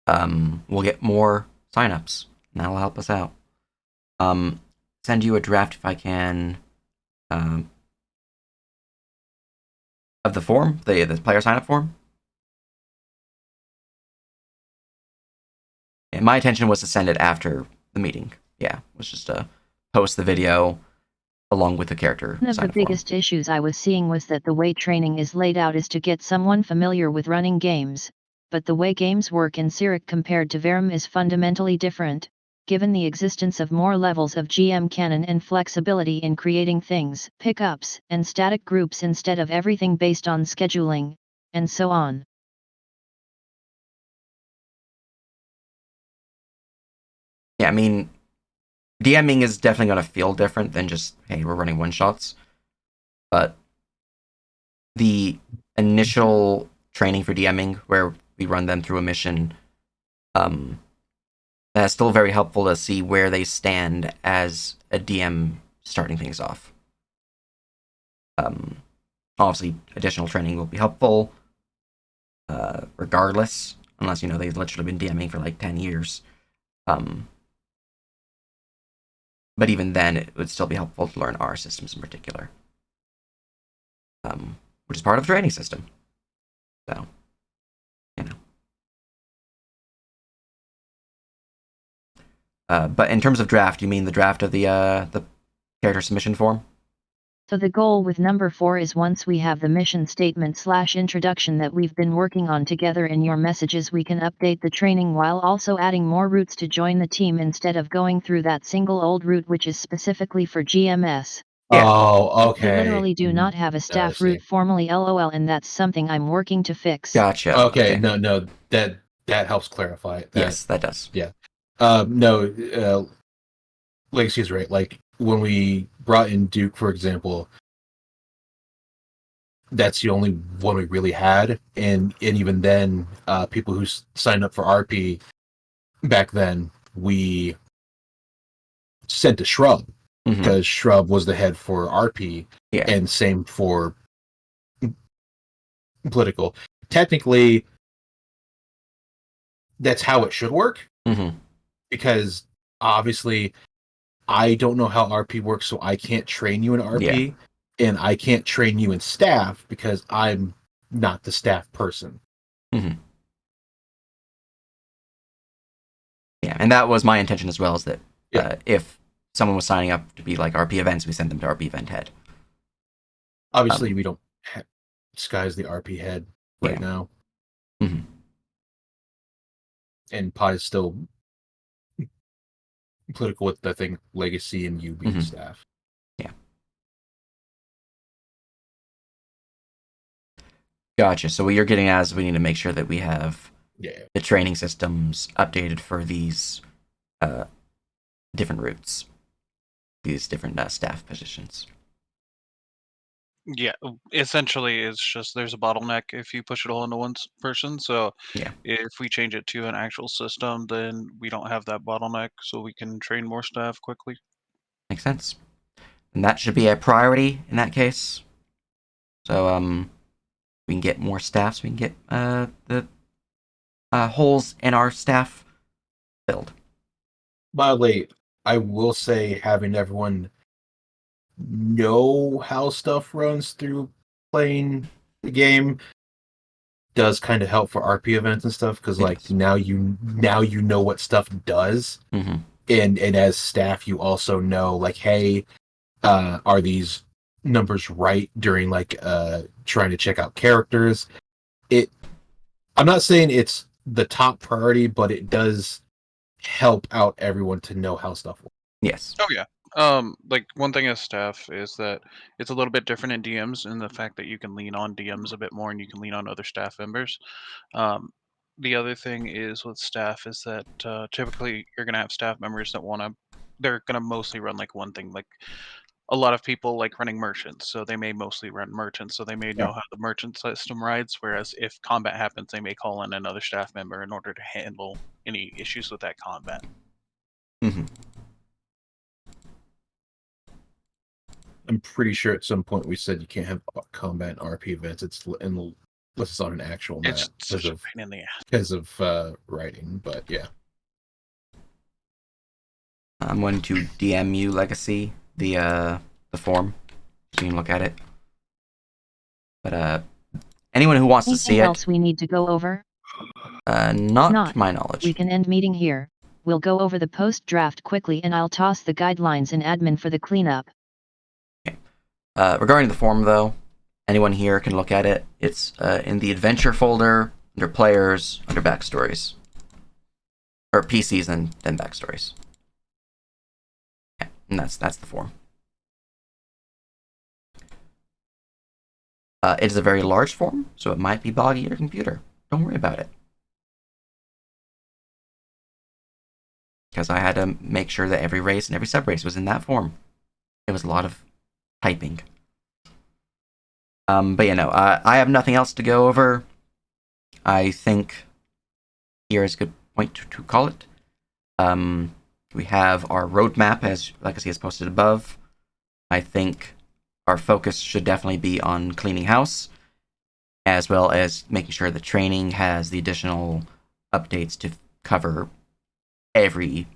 we'll get more signups, and that'll help us out. Send you a draft if I can. Of the form, the player sign up form. And my intention was to send it after the meeting. Yeah, was just to post the video along with the character. One of the biggest issues I was seeing was that the way training is laid out is to get someone familiar with running games, but the way games work in Syrik compared to Verum is fundamentally different, given the existence of more levels of GM canon and flexibility in creating things, pickups, and static groups instead of everything based on scheduling, and so on. Yeah, I mean, DMing is definitely going to feel different than just, hey, we're running one-shots. But the initial training for DMing, where we run them through a mission, that's still very helpful to see where they stand as a DM starting things off. Obviously, additional training will be helpful, regardless, unless, they've literally been DMing for like 10 years. But even then, it would still be helpful to learn our systems in particular, which is part of the training system. So, you know. But in terms of draft, you mean the draft of the character submission form? So the goal with number 4 is once we have the mission statement / introduction that we've been working on together in your messages, we can update the training while also adding more routes to join the team instead of going through that single old route which is specifically for GMS. Yeah. Oh, okay. We literally do not have a staff see. route formally LOL, and that's something I'm working to fix. Gotcha. Okay, no, that helps clarify it. Yes, that does. Yeah. No, Legacy's right. Like when we brought in Duke, for example, that's the only one we really had, and even then, people who signed up for RP back then, we sent to Shrub because Shrub was the head for RP, and same for political. Technically, that's how it should work, because obviously I don't know how RP works, so I can't train you in RP, and I can't train you in staff because I'm not the staff person. Yeah, and that was my intention as well, is that if someone was signing up to be like RP events, we send them to RP event head. Obviously, we don't have Sky's the RP head right now. And Pie's still political with, I think, Legacy and you being staff. Yeah. Gotcha. So what you're getting at is we need to make sure that we have the training systems updated for these different routes, these different staff positions. Yeah, essentially, it's just there's a bottleneck if you push it all into one person. So if we change it to an actual system, then we don't have that bottleneck, so we can train more staff quickly. Makes sense. And that should be a priority in that case. So we can get more staff, so we can get the holes in our staff filled. By the way, I will say having everyone know how stuff runs through playing the game does kind of help for RP events and stuff, because like now you know what stuff does, and as staff you also know like, hey, are these numbers right during like trying to check out characters. I'm not saying it's the top priority, but it does help out everyone to know how stuff works. Yes. Oh yeah. Like one thing as staff is that it's a little bit different in DMs in the fact that you can lean on DMs a bit more and you can lean on other staff members. The other thing is with staff is that typically you're gonna have staff members that they're gonna mostly run like one thing. Like a lot of people like running merchants, so they may mostly run merchants, so they may know how the merchant system rides. Whereas if combat happens, they may call in another staff member in order to handle any issues with that combat. I'm pretty sure at some point we said you can't have combat in RP events. Unless it's on an actual map. It's such a pain in the ass because of writing, but yeah. I'm going to DM you Legacy the form, so you can look at it. But anyone who wants to see Anything else we need to go over? Not to my knowledge. We can end meeting here. We'll go over the post draft quickly, and I'll toss the guidelines in admin for the cleanup. Regarding the form, though, anyone here can look at it. It's in the adventure folder, under players, under backstories. Or PCs and then backstories. Yeah, and that's the form. It is a very large form, so it might be boggy your computer. Don't worry about it. Because I had to make sure that every race and every sub-race was in that form. It was a lot of typing. But yeah, no, I have nothing else to go over. I think here is a good point to call it. We have our roadmap, as Legacy has posted above. I think our focus should definitely be on cleaning house, as well as making sure the training has the additional updates to cover every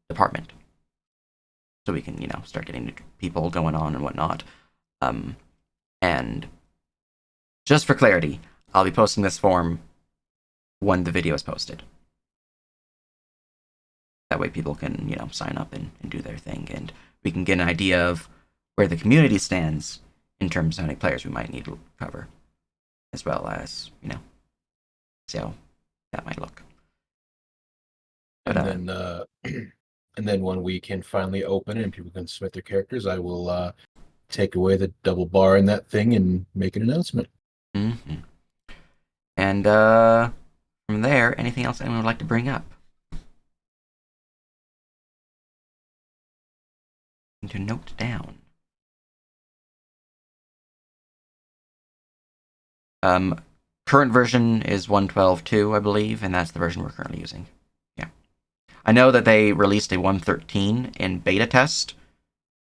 department. so we can, start getting people going on and whatnot. And just for clarity, I'll be posting this form when the video is posted. That way people can, sign up and do their thing, and we can get an idea of where the community stands in terms of how many players we might need to cover, as well as, see how that might look. But, and then when we can finally open it and people can submit their characters, I will take away the double bar in that thing and make an announcement. Mm-hmm. And from there, anything else anyone would like to bring up? To note down. Current version is 1.12.2, I believe, and that's the version we're currently using. Yeah. I know that they released a 1.13 in beta test.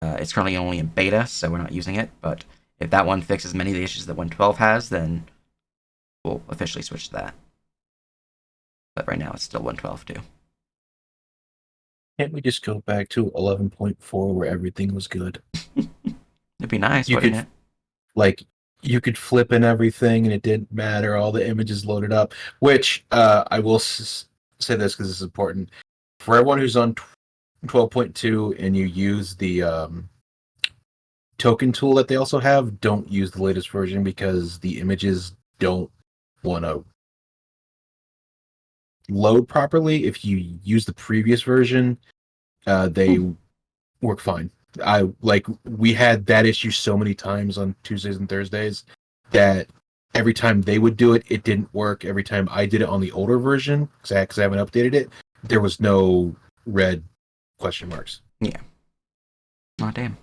It's currently only in beta, so we're not using it, but if that one fixes many of the issues that 1.12 has, then we'll officially switch to that. But right now it's still 1.12.2. Can't we just go back to 11.4 where everything was good? It'd be nice, You wouldn't could- it? Like, you could flip in everything and it didn't matter. All the images loaded up, which I will say this because it's important. For everyone who's on 12.2 and you use the token tool that they also have, don't use the latest version because the images don't want to load properly. If you use the previous version, they work fine. We had that issue so many times on Tuesdays and Thursdays that every time they would do it, it didn't work. Every time I did it on the older version, because I haven't updated it, there was no red question marks. Yeah. Oh, damn.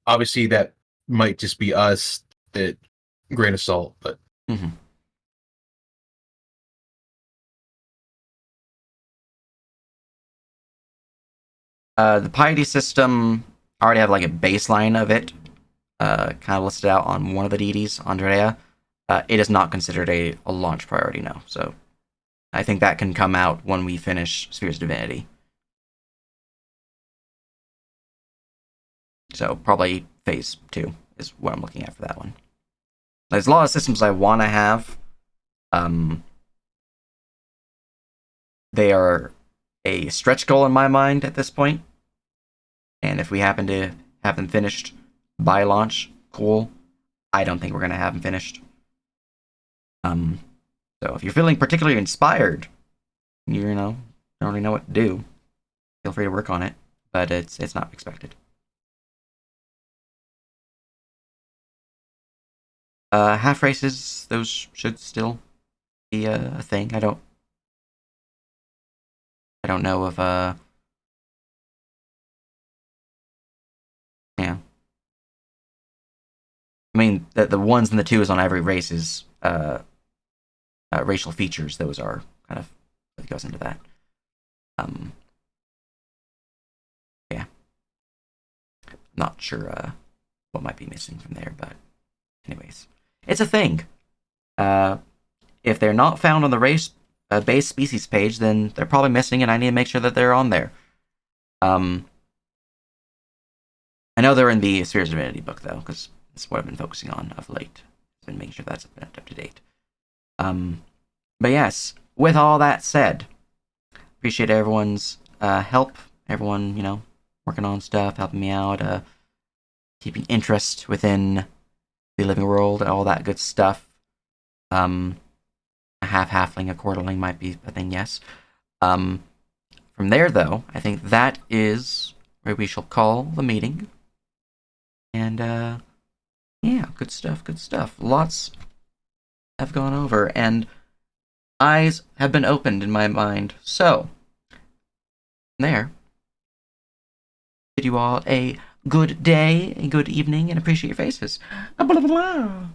Obviously, that might just be us at grain of salt, but Mm-hmm. The piety system, I already have like a baseline of it, kind of listed out on one of the deities, Andrea. It is not considered a launch priority now, so I think that can come out when we finish Spheres of Divinity. So probably phase 2 is what I'm looking at for that one. There's a lot of systems I want to have. They are a stretch goal in my mind at this point. And if we happen to have them finished by launch, cool. I don't think we're going to have them finished. So if you're feeling particularly inspired, don't really know what to do, feel free to work on it, but it's not expected. Half races, those should still be a thing. I don't know if yeah. I mean, the ones and the twos on every race is racial features. Those are kind of what goes into that. Yeah. Not sure what might be missing from there, but anyways, it's a thing. If they're not found on the race base species page, then they're probably missing, and I need to make sure that they're on there. I know they're in the Spheres of Divinity book though, because it's what I've been focusing on of late. I've been making sure that's up to date. But yes, with all that said, appreciate everyone's help. Everyone, working on stuff, helping me out, keeping interest within the living world, all that good stuff. A half-halfling, a quarterling might be a thing, yes. From there, though, I think that is where we shall call the meeting. And, yeah, good stuff. Lots have gone over, and eyes have been opened in my mind. So, there. Bid you all a good day, a good evening, and appreciate your faces. Blah, blah, blah.